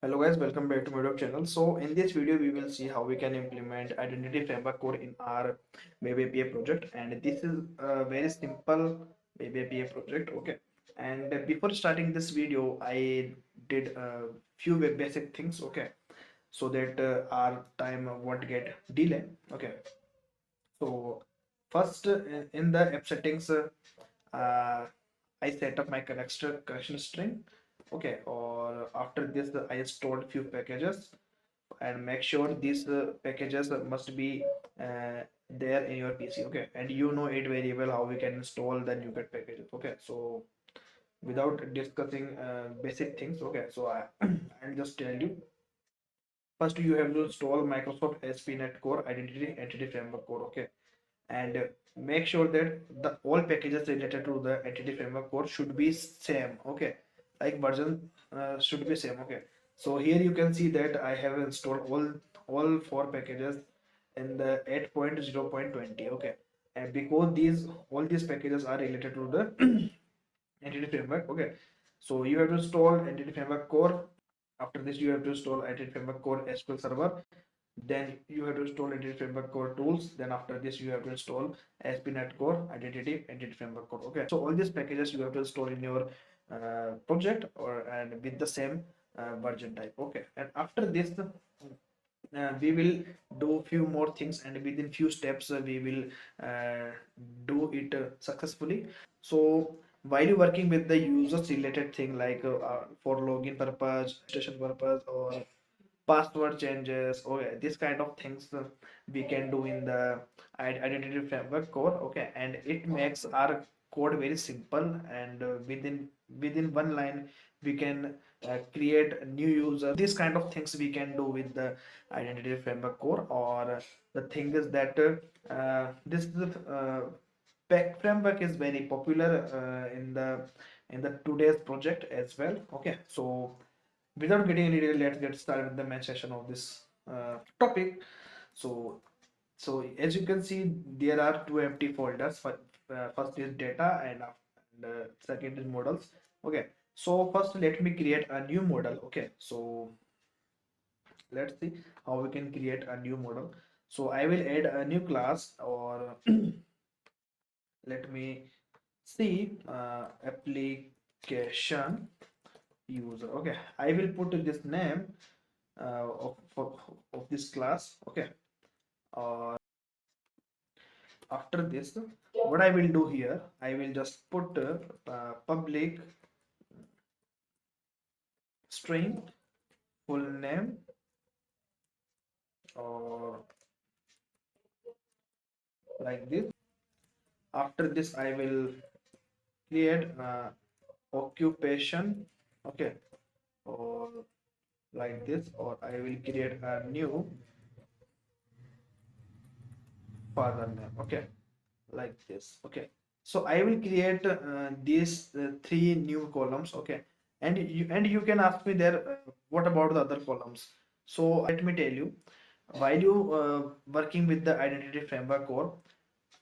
Hello guys, welcome back to my YouTube channel. So in this video we will see how we can implement identity framework code in our web API project, and this is a very simple web API project. Okay, and before starting this video I did a few web basic things, okay, so that our time won't get delay. Okay, so first in the app settings uh, I set up my connection string. Okay, or after this I installed few packages, and make sure these packages must be there in your PC. Okay, and you know it very well how we can install the Nuget packages. Okay, so without discussing basic things, okay, so I'll just tell you. First, you have to install Microsoft ASP.NET Core Identity Entity Framework Core. Okay, and make sure that the all packages related to the entity framework core should be same. Okay, like version should be same. Okay, so here you can see that I have installed all four packages in the 8.0.20. Okay, and because these all these packages are related to the entity framework. Okay, so you have to install entity framework core. After this you have to install entity framework core SQL server, then you have to install entity framework core tools. Then after this you have to install ASP.NET Core entity framework core. Okay, so all these packages you have to install in your project, or and with the same version type. Okay, and after this we will do few more things, and within few steps we will uh, do it successfully. So while you working with the users related thing, like for login purpose, registration purpose, or password changes, or this kind of things we can do in the identity framework core. Okay, and it makes our code very simple, and within one line we can create a new user. These kind of things we can do with the identity framework core. Or the thing is that this framework is very popular in the today's project as well. Okay, so without getting any detail, let's get started with the main session of this topic. So, so as you can see, there are two empty folders. First is data, and second is models. Okay, so first let me create a new model. Okay, so let's see how we can create a new model. So I will add a new class, or let me see application user. Okay, I will put this name of this class. Okay, uh, after this what I will do here, I will just put public string full name, or like this. After this I will create occupation. Okay, or like this, or I will create a new father name. Okay, like this. Okay, so I will create these three new columns. Okay, and you can ask me there, what about the other columns? So let me tell you, while you working with the identity framework core,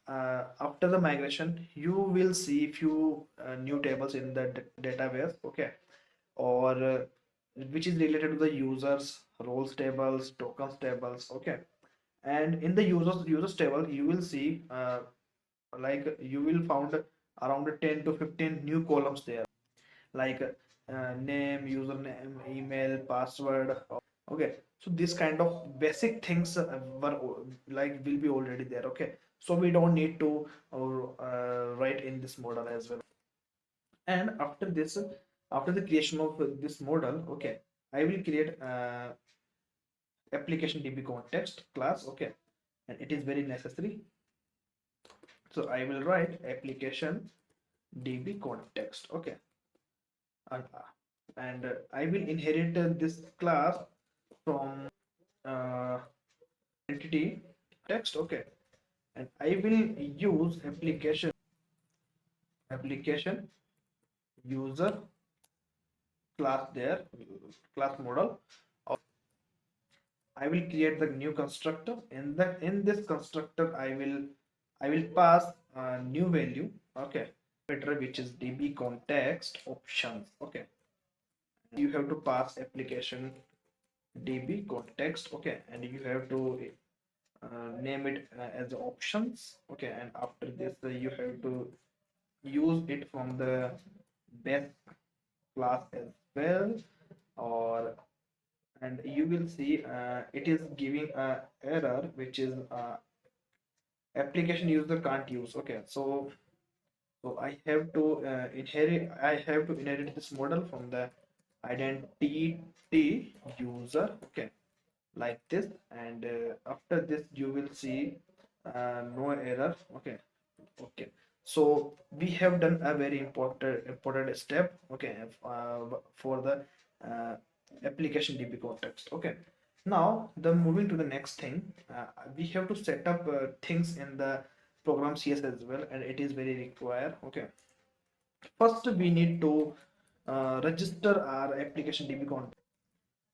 after the migration you will see few new tables in the database. Okay, or which is related to the users roles tables, tokens tables. Okay, and in the users table you will see like you will found around 10 to 15 new columns there, like name, username, email, password. Okay, so this kind of basic things were like will be already there. Okay, so we don't need to write in this model as well. And after this, after the creation of this model, okay, I will create application db context class. Okay, and it is very necessary. So I will write application db context. Okay, and I will inherit this class from uh, entity text. Okay, and I will use application user class there, class model. I will create the new constructor. In this constructor I will pass a new value. Okay, better, which is db context options. Okay, you have to pass application db context, okay, and you have to name it as options, okay, and after this you have to use it from the base class as well, or and you will see it is giving a error which is application user can't use, okay. So I have to inherit this model from the identity user, okay, like this, and after this you will see no error, okay. Okay, so we have done a very important step, okay, for the uh, application db context, okay. Now the moving to the next thing, we have to set up things in the program cs as well, and it is very required, okay. First we need to register our application db context.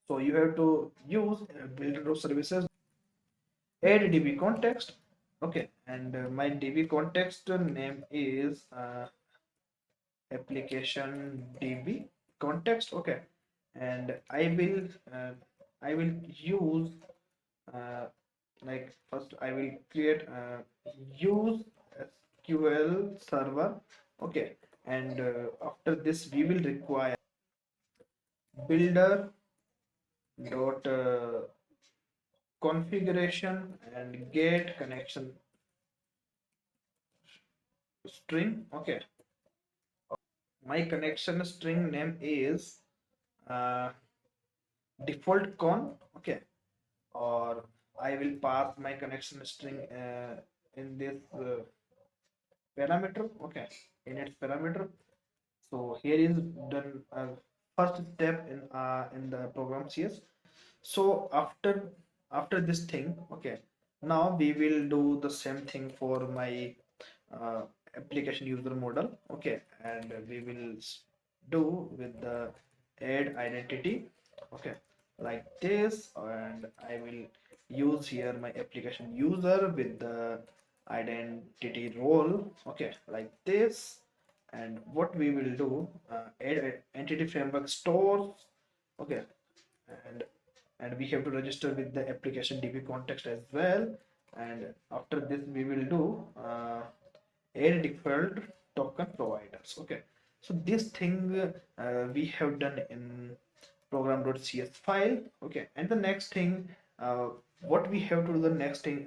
So you have to use builder services, add db context, okay, and my db context name is application db context, okay, and uh, I will use uh, like first I will create use sql server, okay, and after this we will require builder dot configuration and get connection string, okay. My connection string name is uh, default con, okay, or I will pass my connection string in this parameter, okay, in its parameter. So here is done first step in the program cs. So after this thing, okay, now we will do the same thing for my uh, application user model, okay, and we will do with the add identity, okay, like this, and I will use here my application user with the identity role, okay, like this. And what we will do, add entity framework stores, okay, and we have to register with the application db context as well, and after this we will do add default token providers, okay. So this thing we have done in program.cs file, okay, and the next thing what we have to do, the next thing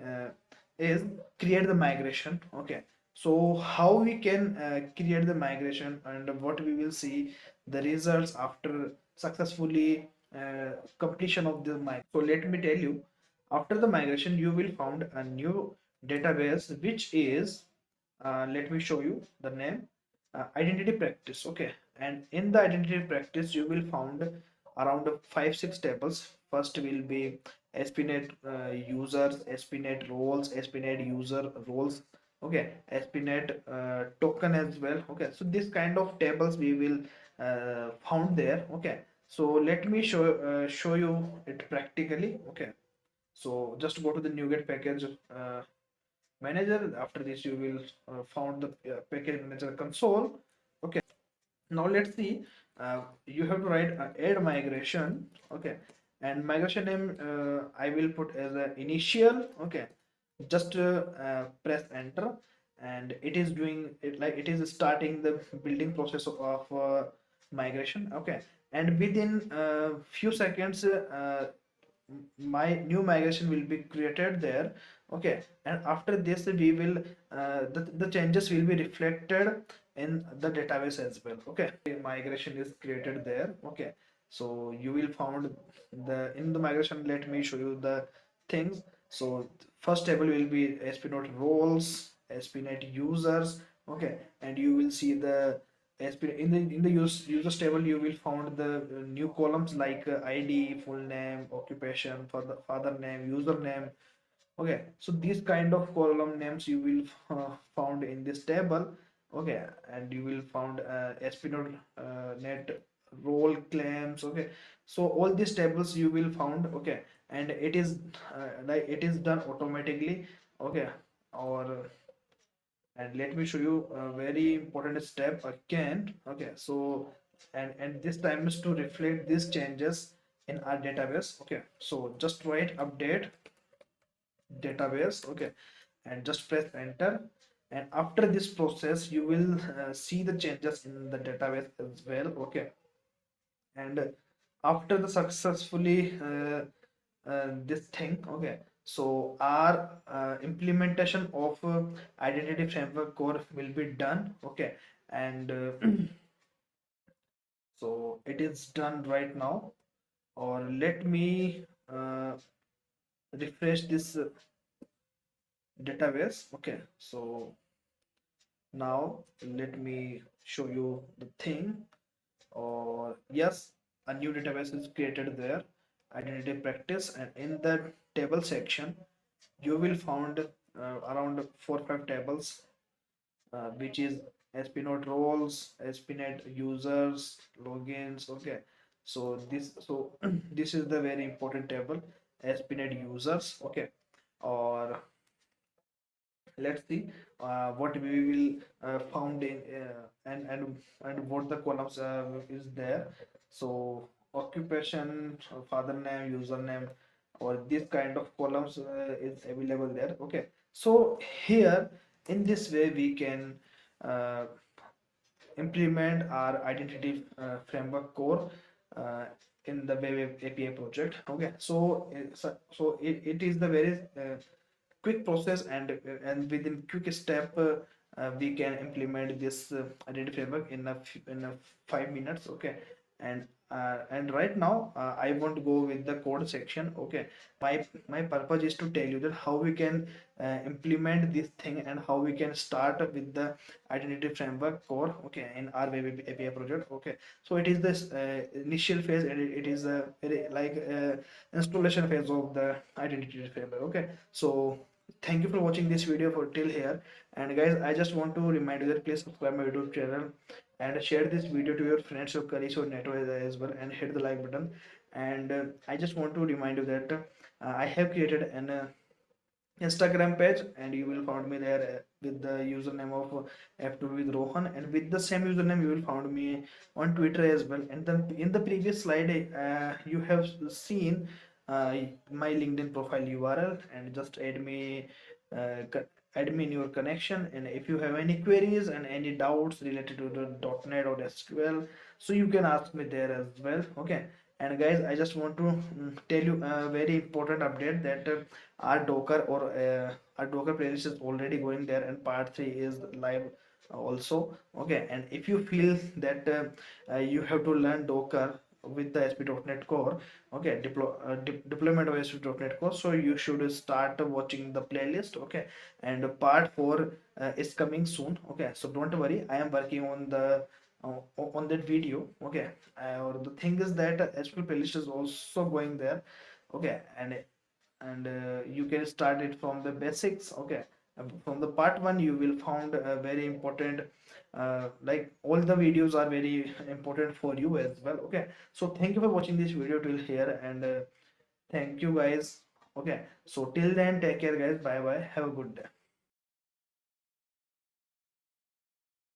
is create the migration, okay. So how we can create the migration, and what we will see the results after successfully completion of the migration. So let me tell you, after the migration you will found a new database which is let me show you the name, identity practice, okay. And in the identity practice you will found around 5-6 tables. First will be spnet users, spnet roles, spnet user roles, okay, spnet token as well, okay. So this kind of tables we will found there, okay. So let me show you it practically, okay. So just go to the Nuget package manager. After this you will found the package manager console, okay. Now let's see, you have to write add migration, okay, and migration name I will put as a initial, okay. Just press enter, and it is doing it, like it is starting the building process of migration, okay. And within few seconds my new migration will be created there, okay. And after this we will the changes will be reflected in the database as well, okay. Migration is created there, okay. So you will found the in the migration, let me show you the things. So first table will be spnet roles, spnet users, okay, and you will see the in the users table you will found the new columns like id, full name, occupation, for the father name, username, okay. So these kind of column names you will found in this table, okay. And you will found spnode net role claims, okay. So all these tables you will found, okay. And it is like it is done automatically, okay. Or and let me show you a very important step again, okay. So and this time is to reflect these changes in our database. Okay, so just write update database. Okay, and just press enter, and after this process you will see the changes in the database as well. Okay, and after the successfully this thing, okay, so our implementation of identity framework core will be done. Okay, and so it is done right now, or let me refresh this database. Okay, so now let me show you the thing, or yes, a new database is created there, identity practice, and in the table section you will find around 4 or 5 tables, which is SPNode roles, SPNode users, logins. Okay, so this is the very important table, SPNode users. Okay, or let's see what we will found in and what the columns is there. So occupation, father name, username, or this kind of columns is available there. Okay, so here in this way we can uh, implement our identity framework core uh, in the web API project. Okay, so it is the very quick process, and within quick step we can implement this identity framework in in a 5 minutes. Okay, and right now I want to go with the code section. Okay, my purpose is to tell you that how we can implement this thing and how we can start with the identity framework core. Okay, in our web API project. Okay, so it is this initial phase, and it is a very like installation phase of the identity framework. Okay, so thank you for watching this video for till here. And guys, I just want to remind you that please subscribe my YouTube channel and share this video to your friends or colleagues or network as well, and hit the like button. And I just want to remind you that I have created an Instagram page, and you will find me there with the username of F2 with Rohan, and with the same username you will find me on Twitter as well. And then in the previous slide you have seen my LinkedIn profile URL, and just add me in your connection. And if you have any queries and any doubts related to the .NET or SQL, so you can ask me there as well. Okay, and guys, I just want to tell you a very important update that our Docker or our Docker playlist is already going there, and part 3 is live also. Okay, and if you feel that you have to learn Docker with the ASP.NET Core, okay, deployment of ASP.NET Core, so you should start watching the playlist. Okay, and part 4 is coming soon. Okay, so don't worry, I am working on the on that video. Okay, or the thing is that SQL playlist is also going there. Okay, and you can start it from the basics. Okay, from the part 1 you will found very important, like all the videos are very important for you as well. Okay, so thank you for watching this video till here, and thank you guys. Okay, so till then, take care guys, bye bye, have a good day.